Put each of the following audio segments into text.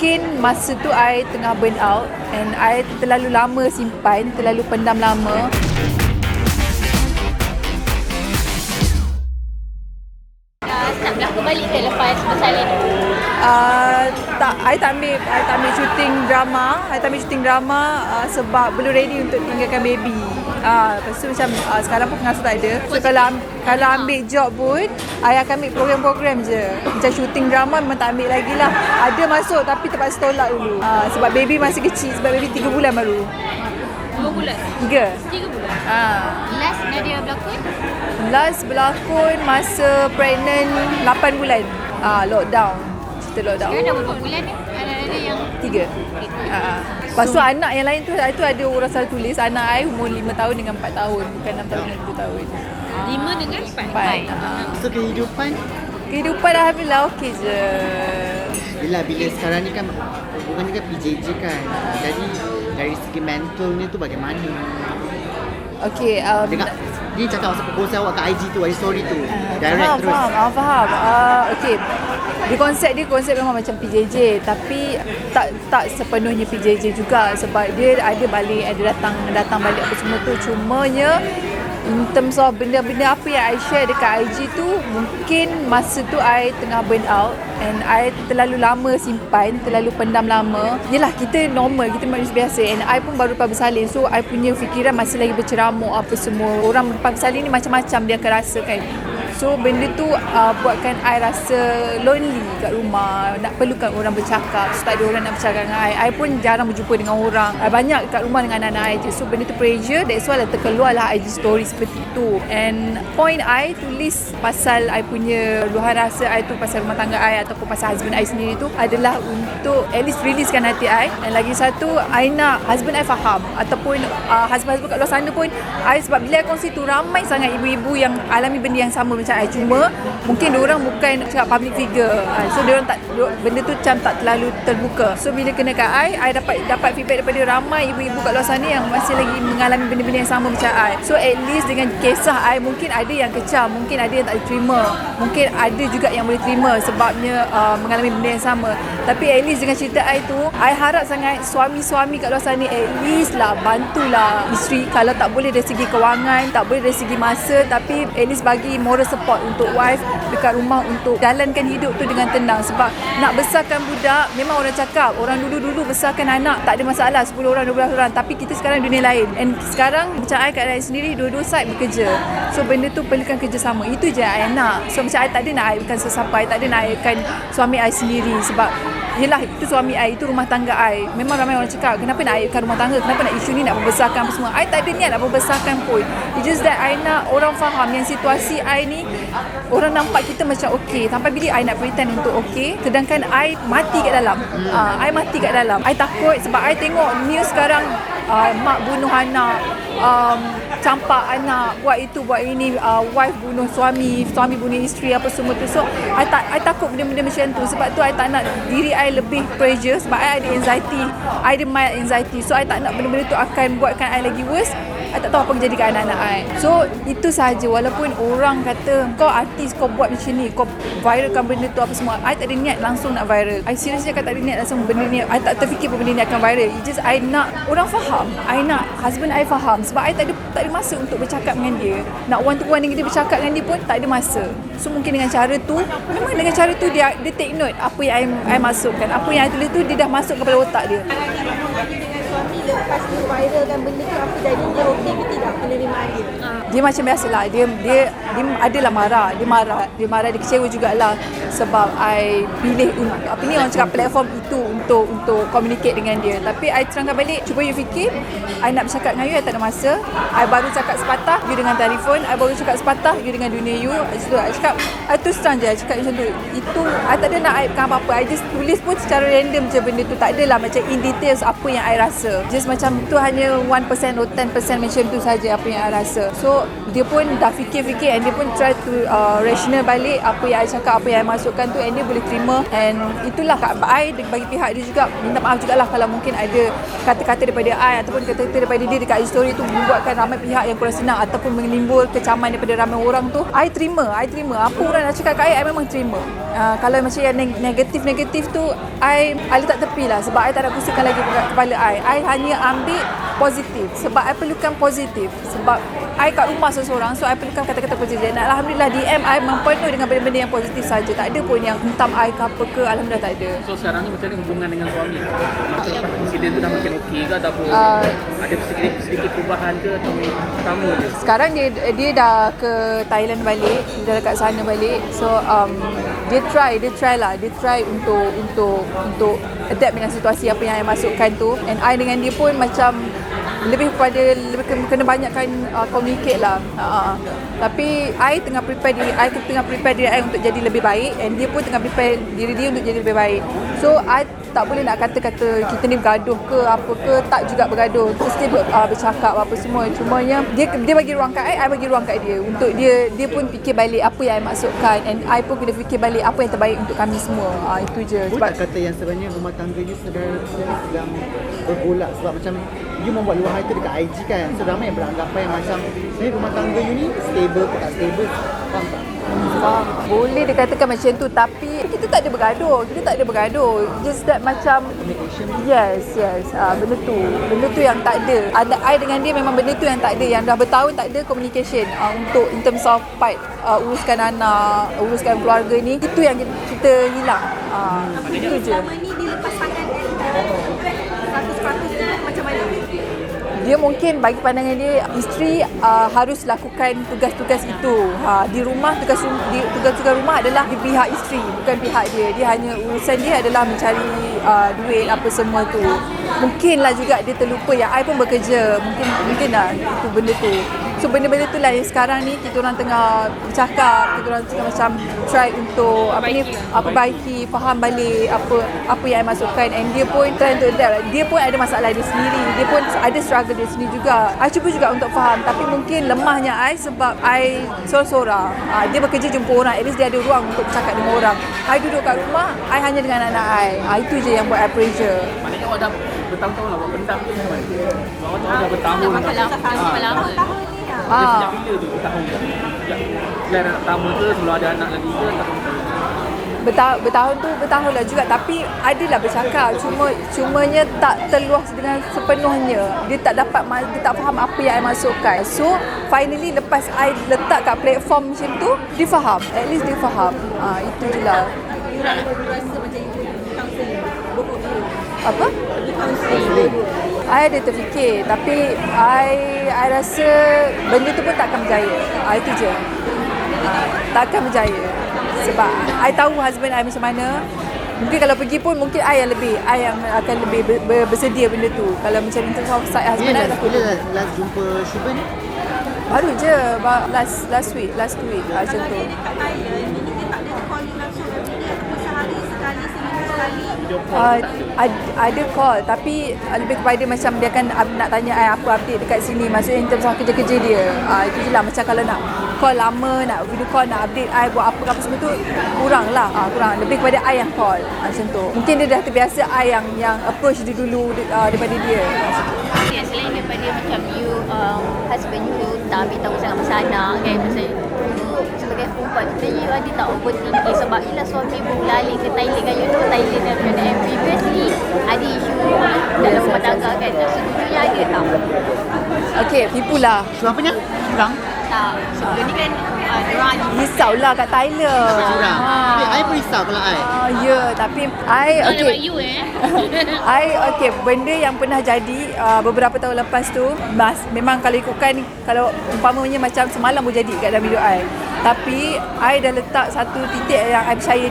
Mungkin masa tu I tengah burn out and I terlalu lama simpan, terlalu pendam lama. Tak berlaku balik ke lepas bersalin tu? I tak ambil syuting drama. Sebab belum ready untuk tinggalkan baby. Lepas tu macam sekarang pun pengasuh tak ada. So kalau ambil job pun, I akan ambil program-program je. Macam syuting drama memang tak ambil lagi lah. Ada masuk tapi terpaksa tolak dulu. Sebab baby masih kecil, sebab baby 3 bulan baru. 2 bulan? 3 bulan? Last Nadia berlakon? Last berlakon masa pregnant 8 bulan. Lockdown. Cerita lockdown. Sekarang dah berapa bulan ni? Ada yang 3. Lepas tu anak yang lain tu ada orang salah tulis. Anak I umur 5 tahun dengan 4 tahun. Bukan 6 tahun dan 7 tahun. 5 dengan 4? So kehidupan Alhamdulillah okey je. Yelah, bila sekarang ni kan hubungan dengan PJJ kan. Jadi dari segi mental ni tu bagaimana? Okey, dia cakap pasal proposal awak kat IG tu, IG story tu. Direct terus. Faham. Okey. Konsep memang macam PJJ, tapi tak sepenuhnya PJJ juga, sebab dia ada balik, ada datang balik apa semua tu. Cumanya in terms of benda-benda apa yang I share dekat IG tu, mungkin masa tu I tengah burn out and I terlalu lama simpan, terlalu pendam lama. Yelah, kita normal, kita manusia biasa, and I pun baru lepas bersalin, so I punya fikiran masih lagi berceramuk apa semua. Orang lepas bersalin ni macam-macam dia akan rasakan. So benda tu buatkan I rasa lonely kat rumah, nak perlukan orang bercakap. So tak ada orang nak bercakap dengan I pun jarang berjumpa dengan orang. I banyak kat rumah dengan anak-anak I je. So benda tu pressure, that's why terkeluarlah IG story seperti tu. And point I tulis pasal I punya luahan rasa I tu, pasal rumah tangga I ataupun pasal husband I sendiri tu, adalah untuk at least releasekan hati I. Dan lagi satu, I nak husband I faham, ataupun husband-husband kat luar sana pun, sebab bila I kongsi tu, ramai sangat ibu-ibu yang alami benda yang sama macam I. Cuma mungkin diorang bukan cakap public figure, so diorang benda tu macam tak terlalu terbuka. So bila kena kat I dapat feedback daripada ramai ibu-ibu kat luar sana yang masih lagi mengalami benda-benda yang sama macam I. So at least dengan kisah I, mungkin ada yang kecam, mungkin ada yang tak diterima, mungkin ada juga yang boleh terima sebabnya mengalami benda yang sama. Tapi at least dengan cerita I tu, I harap sangat suami-suami kat luar sana at least lah bantulah isteri. Kalau tak boleh dari segi kewangan, tak boleh dari segi masa, tapi at least bagi moral support untuk wife dekat rumah untuk jalankan hidup tu dengan tenang. Sebab nak besarkan budak, memang orang cakap, orang dulu besarkan anak tak ada masalah, 10 orang, 12 orang. Tapi kita sekarang dunia lain. And sekarang macam I kat I sendiri, dua-dua side bekerja. So benda tu perlukan kerjasama. Itu je I nak. So macam I tak ada nak aibkan sesiapa, I tak ada nak aibkan suami I sendiri. Sebab yelah, itu suami I, itu rumah tangga I. Memang ramai orang cakap, kenapa nak aibkan rumah tangga, kenapa nak isu ni nak membesarkan apa semua. I tak ada niat nak membesarkan pun. It's just that I nak orang faham yang situasi I ni, orang nampak kita macam okey, sampai bila I nak pretend untuk okey, sedangkan I mati kat dalam. I mati kat dalam. I takut sebab I tengok news sekarang, mak bunuh anak, campak anak, buat itu buat ini, wife bunuh suami bunuh isteri apa semua tu. So I takut benda-benda macam tu. Sebab tu I tak nak diri I lebih pressure, sebab I ada anxiety, I ada mild anxiety. So I tak nak benda-benda tu akan buatkan I lagi worse. I tak tahu apa yang jadi kat anak-anak I. So itu sahaja. Walaupun orang kata kau artis, kau buat macam ni, kau viralkan benda tu apa semua, I tak ada niat langsung nak viral. I seriously tak ada niat langsung benda ni. I tak terfikir pun benda ni akan viral. It's just I nak orang faham, I nak husband I faham. Sebab I tak ada masa untuk bercakap dengan dia. Nak one to one dengan dia, bercakap dengan dia pun tak ada masa. So mungkin dengan cara tu, memang dengan cara tu dia take note apa yang I masukkan, apa yang I tulis tu dia dah masuk kepala otak dia. Suami lepas dia viralkan benda tu, apa jadi dia okey ke tidak penerimaan dia? Dia macam biasalah, dia adalah marah, dia kecewa jugalah sebab I pilih apa ni orang cakap platform itu untuk communicate dengan dia. Tapi I terangkan balik, cuba you fikir, I nak bercakap dengan you, I tak ada masa. I baru cakap sepatah, you dengan telefon. I baru cakap sepatah, you dengan dunia you. I cakap, I terus terang je, I cakap macam tu. Itu, I tak ada nak aibkan apa-apa. I just tulis pun secara random je benda tu. Tak adalah macam in details apa yang I rasa. Just macam tu hanya 1% or 10% macam tu saja apa yang I rasa. So dia pun dah fikir-fikir and dia pun try to rational balik apa yang I cakap, apa yang I masukkan tu, and dia boleh terima. And itulah kat I bagi pihak dia juga minta maaf jugalah kalau mungkin ada kata-kata daripada I ataupun kata-kata daripada dia dekat story tu membuatkan ramai pihak yang kurang senang ataupun menimbul kecaman daripada ramai orang tu. I terima apa orang nak cakap kat I memang terima. Kalau macam yang negatif tu I letak tepi lah sebab I tak nak pusingkan lagi kepala I hanya ambil positif sebab I perlukan positif sebab I kat rumah seorang, so I perlukan kata-kata positif. Dan alhamdulillah DM I memang penuh dengan benda-benda yang positif saja. Tak ada pun yang hentam I ke apa ke, alhamdulillah tak ada. So sekarang ni macam mana hubungan dengan suami? Lepas insiden tu dah makin okey ke ataupun ada sedikit perubahan ke atau sama je? Sekarang dia dah ke Thailand balik, dia dah dekat sana balik. So dia try untuk adapt dengan situasi apa yang I masukkan tu. And I dengan dia pun macam lebih kena banyakkan communicate lah. Tapi I tengah prepare diri I untuk jadi lebih baik, and dia pun tengah prepare diri dia untuk jadi lebih baik. So I tak boleh nak kata kita ni bergaduh ke apa ke, tak juga bergaduh. Mesti bercakap apa semua. Cumanya dia bagi ruang kat I bagi ruang kat dia untuk dia pun fikir balik apa yang I masukkan, and I pun kena fikir balik apa yang terbaik untuk kami semua. Itu je. Sebab kata yang sebenarnya rumah tangga you sedang bergolak sebab macam you membuat luahan itu dekat IG kan. So ramai yang beranggapan yang macam sebenarnya rumah tangga you ni stable ke tak stable. Faham tak? Boleh dikatakan macam tu, tapi kita tak ada bergaduh. Just that macam Communication. yes, benda tu yang tak ada. I dengan dia memang benda tu yang tak ada, yang dah bertahun tak ada communication untuk in terms of part uruskan anak, uruskan keluarga ni, itu yang kita hilang. Itu je. Selama ni dia lepas tangan 100% macam mana? Dia mungkin bagi pandangan dia, isteri harus lakukan tugas-tugas itu. Di rumah, tugas rumah adalah di pihak isteri, bukan pihak dia. Dia hanya urusan dia adalah mencari duit apa semua tu. Mungkinlah juga dia terlupa yang I pun bekerja. Mungkinlah itu benda tu. So benda-benda tu lah yang sekarang ni kita orang tengah bercakap, kita orang tengah macam try untuk perbaiki, faham balik apa yang I masukkan, and dia pun try to adapt. Dia pun ada masalah dia sendiri, dia pun ada struggle dia sendiri juga. I cuba juga untuk faham, tapi mungkin lemahnya I sebab I seorang-seorang. Dia bekerja jumpa orang, at least dia ada ruang untuk bercakap dengan orang. I duduk kat rumah, I hanya dengan anak I. Itu je yang buat I pressure. Maknanya awak dah bertahun-tahun lah buat benda tu macam mana? Awak dah bertahun Lama. Dia sejak bila tu bertahun tu? Plan anak pertama ke sebelum ada anak lagi ke? Bertahun lah juga, tapi adalah bercakap, cumanya tak terluas dengan sepenuhnya. Dia tak faham apa yang I masukkan. So finally lepas I letak kat platform macam tu, dia faham, at least dia faham. Itu je lah. You rasa macam you counselling both of you? Apa? You counselling. I ada terfikir, tapi I rasa benda tu pun takkan berjaya. Itu je. Takkan berjaya. Sebab I tahu husband I macam mana. Mungkin kalau pergi pun mungkin I yang akan lebih bersedia benda tu. Kalau macam in terms of side husband I takut. Bila last jumpa Shuba ni? Baru je last week, last 2 week macam tu. Dia dekat Thailand, ini dia tak ada call you langsung everyday ataupun sehari sekali, seminggu sekali. Ada call, tapi lebih kepada macam dia akan nak tanya I apa update dekat sini, maksudnya in terms of kerja-kerja dia. Itu je lah, macam kalau nak call lama, nak video call, nak update I buat apa semua tu kurang lah. Kurang, lebih kepada I yang call macam tu. Mungkin dia dah terbiasa I yang approach dia dulu daripada dia. Ya, selain daripada macam you, husband you tak ambil tahu sangat pasal anak kan, pasal you sebagai perempuan kita, you ada tak overthinking sebab yelah suami berlari ke Thailand kan, you know Thailand dan previously ada isu dalam rumah tangga kan, sejujurnya ada tak? Okay, tipu lah. Siapa apanya? Curang? Tak, sebelum ni kan diorang ada Risaulah kat Thailand. Curang. I pun risau kalau I. Ya, tapi I okay. you Okay, benda yang pernah jadi beberapa tahun lepas tu, memang kalau ikutkan, kalau umpamanya macam semalam boleh jadi kat dalam hidup I. Tapi I dah letak satu titik yang I percaya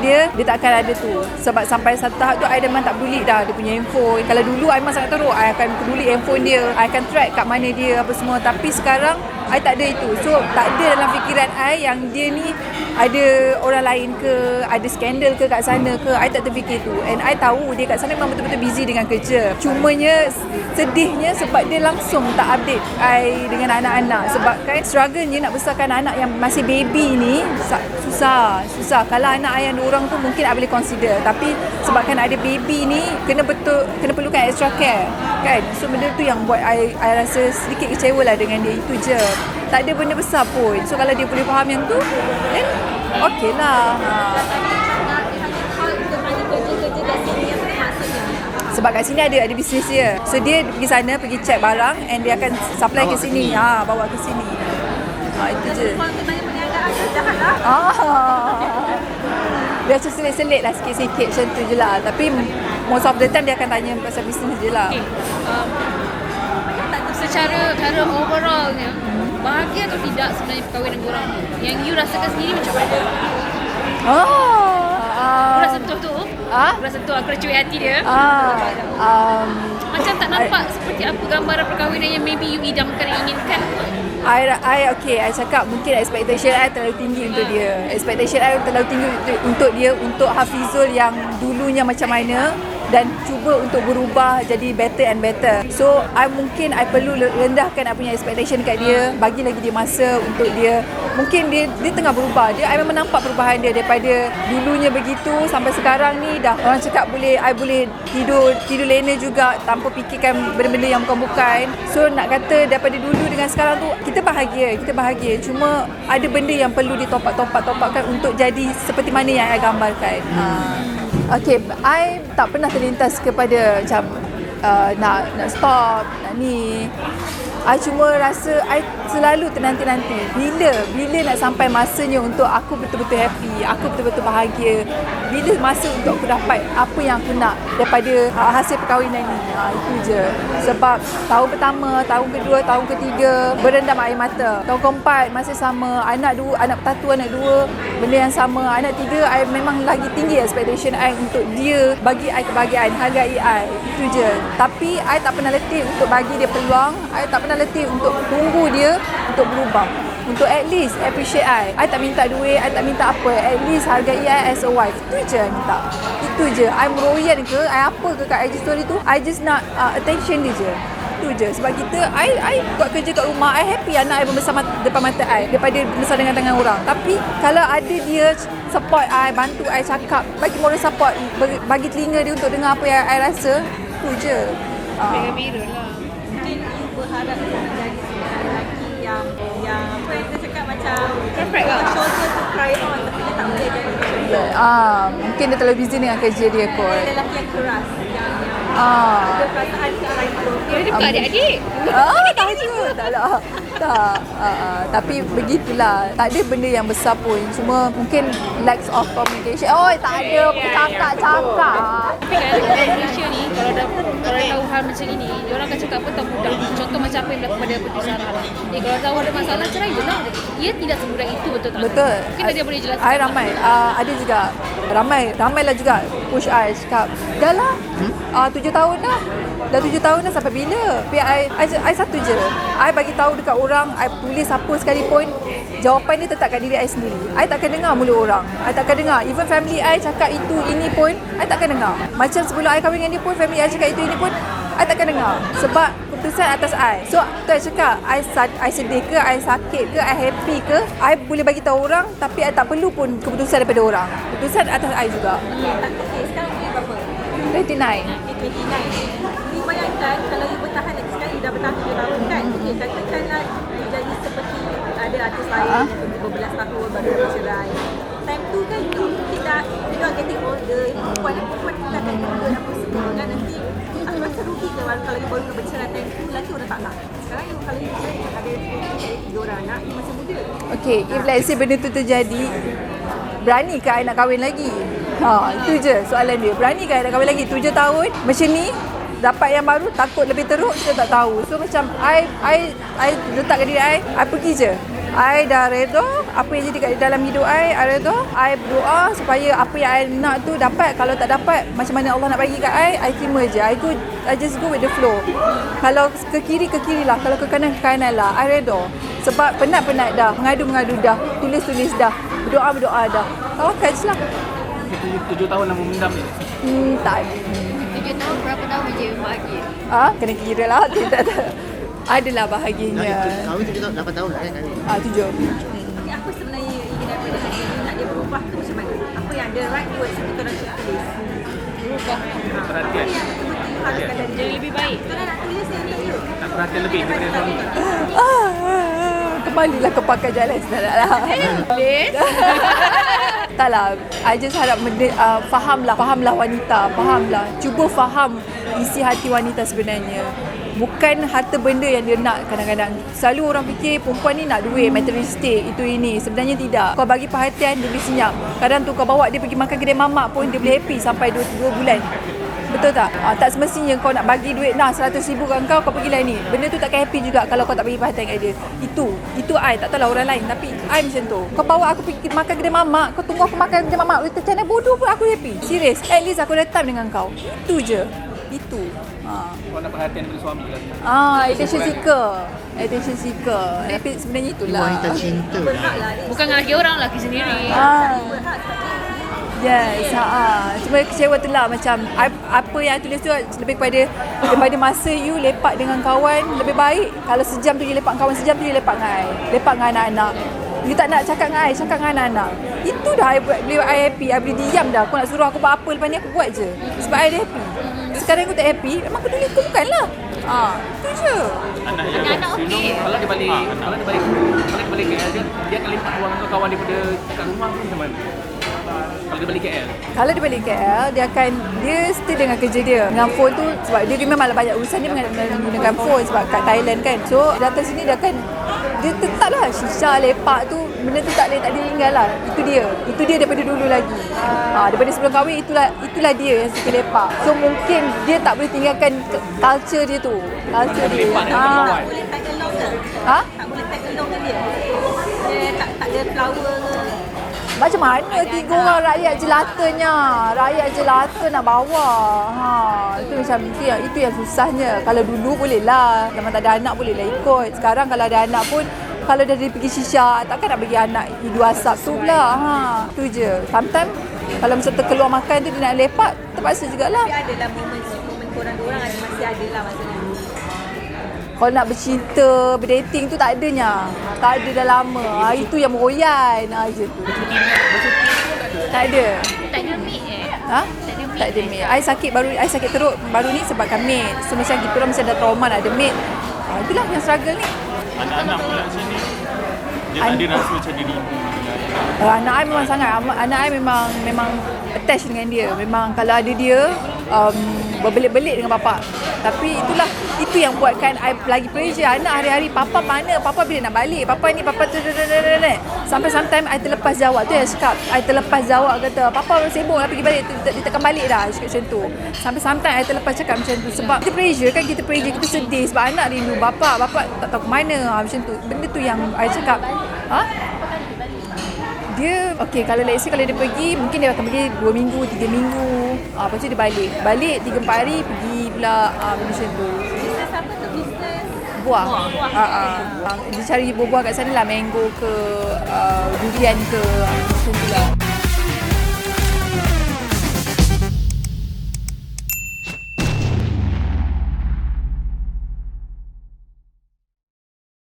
dia takkan ada tu. Sebab sampai satu tahap tu I memang tak peduli dah dia punya handphone. Kalau dulu I memang sangat teruk, I akan peduli handphone dia, I akan track kat mana dia apa semua. Tapi sekarang I tak ada itu. So tak ada dalam fikiran I yang dia ni ada orang lain ke, ada skandal ke kat sana ke. I tak terfikir tu. And I tahu dia kat sana memang betul-betul busy dengan kerja. Cumanya sedihnya sebab dia langsung tak update I dengan anak-anak. Sebab kan struggle-nya nak besarkan anak yang masih baby ni susah. Kalau anak I yang 2 orang tu mungkin I boleh consider. Tapi sebabkan ada baby ni kena perlukan extra care kan. So benda tu yang buat I rasa sedikit kecewa lah dengan dia. Itu je. Tak ada benda besar pun. So kalau dia boleh faham yang tu, then okey lah. Sebab kat sini ada bisnes dia. So dia pergi sana, pergi check barang and dia akan supply ke sini. Bawa ke sini. Itu je. Dia macam selit-selit lah sikit-sikit macam tu je lah. Tapi most of the time dia akan tanya pasal bisnes je lah. Secara overallnya, bahagia atau tidak sebenarnya perkahwinan korang ni? Yang you rasakan sendiri macam mana? Aku dah sentuh tu. Aku dah sentuh, aku dah cuik hati dia. Macam tak nampak seperti apa gambaran perkahwinan yang maybe you idamkan, inginkan. I cakap mungkin expectation I terlalu tinggi untuk dia. Expectation I terlalu tinggi untuk dia, untuk Hafizul yang dulunya macam mana dan cuba untuk berubah jadi better and better. So I perlu rendahkan I punya expectation kat dia, bagi lagi dia masa untuk dia. Mungkin dia tengah berubah. I memang nampak perubahan dia daripada dulunya begitu sampai sekarang ni dah orang cakap I boleh tidur lena juga tanpa fikirkan benda-benda yang bukan-bukan. So nak kata daripada dulu dengan sekarang tu kita bahagia. Cuma ada benda yang perlu ditopakkan untuk jadi seperti mana yang I gambarkan. Okay, I tak pernah terlintas kepada macam nak stop, nak ni. I cuma rasa I selalu ternanti-nanti bila nak sampai masanya untuk aku betul-betul happy, aku betul-betul bahagia. Bila masa untuk aku dapat apa yang aku nak daripada hasil perkahwinan ni. Itu je. Sebab tahun pertama, tahun kedua, tahun ketiga berendam air mata. Tahun keempat masih sama, anak pertatu, anak 2 benda yang sama. Anak 3 I memang lagi tinggi expectation I untuk dia bagi I kebahagiaan, hargai I. Itu je. Tapi I tak pernah letih untuk bagi dia peluang. I tak pernah letih untuk tunggu dia untuk berubah. Untuk at least appreciate I. I tak minta duit, I tak minta apa. At least hargai I as a wife. Itu je I minta. Itu je. I meroyan ke, I apa ke kat IG story tu, I just nak attention dia je. Itu je. Sebab kita, I buat kerja kat rumah, I happy anak I membesar depan mata I daripada membesar dengan tangan orang. Tapi kalau ada dia support I, bantu I cakap, bagi moral support, bagi telinga dia untuk dengar apa yang I rasa, itu je. Bira lah. Mungkin you berharap menjadi seorang lelaki yang apa yang kita cakap macam Perfect lah. shoulder to cry on, tapi dia tak boleh jadi shoulder. Mungkin dia terlalu busy dengan kerja dia kot. Lelaki yang keras, yang ada perasaan ke arah itu. Dia bukan adik-adik. Tak juga. Tak. Tapi begitulah. Tak ada benda yang besar pun. Cuma mungkin lack of communication. Tak ada. Cakap. Tapi kan dalam Malaysia ni, kalau tahu hal macam ini, diorang akan cakap apa tak mudah. Contoh macam apa yang berlaku pada Puteri Sarah. Kalau tahu ada masalah, cerai je lah. Ia tidak semudah itu, betul tak? Betul. Mungkin dia boleh jelaskan. I ramai. Ada juga. Ramai lah juga push I cakap, dah lah 7 tahun dah. Dah 7 tahun dah, sampai bila? Tapi I satu je. I bagi tahu dekat orang, I tulis apa sekalipun, jawapan dia tetap kat diri I sendiri. I takkan dengar mulut orang. I takkan dengar. Even family I cakap itu, ini pun, I takkan dengar. Macam sebelum I kahwin dengan dia pun, family I cakap itu, ini pun, I takkan dengar. Sebab keputusan atas I. So, tu I cakap, I sedih ke, I sakit ke, I happy ke, I boleh bagi tahu orang, tapi I tak perlu pun keputusan daripada orang. Keputusan atas I juga. Okay, sekarang ni berapa? 29. 29. Ni bayangkan kalau you bertahan lagi sekarang, you dah bertahan 7 tahun kan? Okey, katakanlah you jadi seperti ada artis lain yang berbelas tahun baru bercerai. Time tu kan you mungkin dah, you are getting older, perempuan kita akan juga apa semua kan, nanti aku rasa rugi ke kalau you baru bercerai time tu, lelaki orang tak nak. Sekarang you kalau you ada 3 orang anak, you masih muda. Okay, if let's say benda tu terjadi, berani ke I nak kahwin lagi? Itu je soalan dia. Berani ke I nak kahwin lagi? 7 tahun macam ni, dapat yang baru, takut lebih teruk, kita tak tahu. So macam I letak kat diri I pergi je. I dah redha apa yang jadi kat dalam hidup I redha. I berdoa supaya apa yang I nak tu dapat. Kalau tak dapat, macam mana Allah nak bagi kat I terima je. I just go with the flow. Kalau ke kiri lah, kalau ke kanan lah. I redha. Sebab penat dah, mengadu dah, tulis dah, berdoa dah. Tawakal je lah. 7 tahun dah memendam ni. Tak. 7 tahun berapa tahun je bahagia? Kena kira lah. Tidak. Adalah bahagianya. Kahwin 7 tahun, 8 tahun lah kan kahwin. 7. Okay, apa sebenarnya ingin daripada hati ni? Nak dia berubah tu macam mana? Apa yang the right words yang kita orang nak tulis? Berubah. Perhatian. Yang betul-betul haruskan dari Jadi lebih baik. kita orang nak tulis yang betul. Nak perhatian lebih daripada suami. Kembalilah ke pakai jalan sebenarnya lah. Taklah, I just harap fahamlah wanita, fahamlah. Cuba faham isi hati wanita sebenarnya. Bukan harta benda yang dia nak kadang-kadang. Selalu orang fikir perempuan ni nak duit, materialistik, itu ini. Sebenarnya tidak. Kau bagi perhatian, dia boleh senyap. Kadang tu kau bawa dia pergi makan kedai mamak pun dia boleh happy sampai 2 bulan. Betul tak? Tak semestinya kau nak bagi duit 100,000 kat kau pergilah ni. Benda tu takkan happy juga kalau kau tak bagi perhatian kat dia. Itu I, tak tahulah orang lain, tapi I macam tu. Kau bawa aku pergi makan kedai mamak, kau tunggu aku makan kedai mamak, macam mana bodoh pun aku happy. Serius, at least aku ada time dengan kau. Itu je. Itu. Kau nak perhatian daripada suami lah. Attention seeker. Tapi sebenarnya itulah. Wanita cinta. Bukan dengan laki orang, laki sendiri. Yes, cuma kecewa tu lah macam apa yang I tulis tu lebih daripada masa you lepak dengan kawan, lebih baik kalau sejam tu you lepak kawan, sejam tu you lepak dengan I, lepak dengan anak-anak. You tak nak cakap dengan I, cakap dengan anak-anak. Itu dah I happy. I boleh diam dah. Kau nak suruh aku buat apa lepas ni aku buat je. Sebab I dah happy. Sekarang aku tak happy, memang aku tulis aku bukanlah. Itu je. Anak-anak okey. Kalau dia balik KL, dia akan lipat wang kau kawan daripada kat rumah tu macam mana? Kalau dia balik KL, dia stay dengan kerja dia. Dengan phone tu, sebab dia memanglah banyak urusan dia menggunakan phone sebab kat Thailand kan. So, datang sini dia tetaplah shisha, lepak tu, benda tu tak boleh tinggal lah. Itu dia daripada dulu lagi. Daripada sebelum kahwin, itulah dia yang suka lepak. So, mungkin dia tak boleh tinggalkan culture dia tu. Culture dia. Boleh tag along ke? Tak boleh tag along ke dia? Dia tak ada flower ke? Macam mana 3 orang rakyat jelatanya? Rakyat jelata nak bawa. Itu macam itu yang susahnya. Kalau dulu boleh lah. Memang tak ada anak boleh lah ikut. Sekarang kalau ada anak pun, kalau dah dia pergi shisha, takkan nak bagi anak hidu asap tu pula. Itu je. Sometimes kalau macam terkeluar makan tu dia nak lepak, terpaksa jugalah. Tapi adalah momen korang diorang masih ada lah maksudnya. Kalau nak bercinta, berdating tu tak adanya. Tak ada dah lama. Itu yang meroyan. Je tu. Tak ada. Tak ada meet Tak ada maid. I sakit teruk baru ni sebabkan maid. So macam kita orang mesti ada trauma nak ada maid. Itulah yang struggle ni. Anak-anak pula sini dia tak ada rasa macam dia rindu. Anak I memang sangat. Anak I memang attach dengan dia. Memang kalau ada dia berbelit-belit dengan bapa. Tapi itu yang buatkan I lagi pressure. Anak hari-hari, papa mana? Papa bila nak balik? Papa ni, papa tu. Sampai sometimes I terlepas jawab. Tu yang cakap, I terlepas jawab kata, papa sibuk lah pergi balik. Dia takkan balik dah. Cakap macam tu. Sampai sometimes I terlepas cakap macam tu. Sebab kita pressure kan, kita sedih. Sebab anak rindu bapa tak tahu ke mana. Macam tu. Benda tu yang I cakap. Dia, kalau let's say kalau dia pergi, mungkin dia akan pergi 2 minggu, 3 minggu. Lepas tu dia balik. Balik 3-4 hari, pergi pula macam tu. Bisnes apa tu? Bisnes? Buah. Dia cari buah-buah kat sana lah. Mango ke, durian ke, macam tu lah.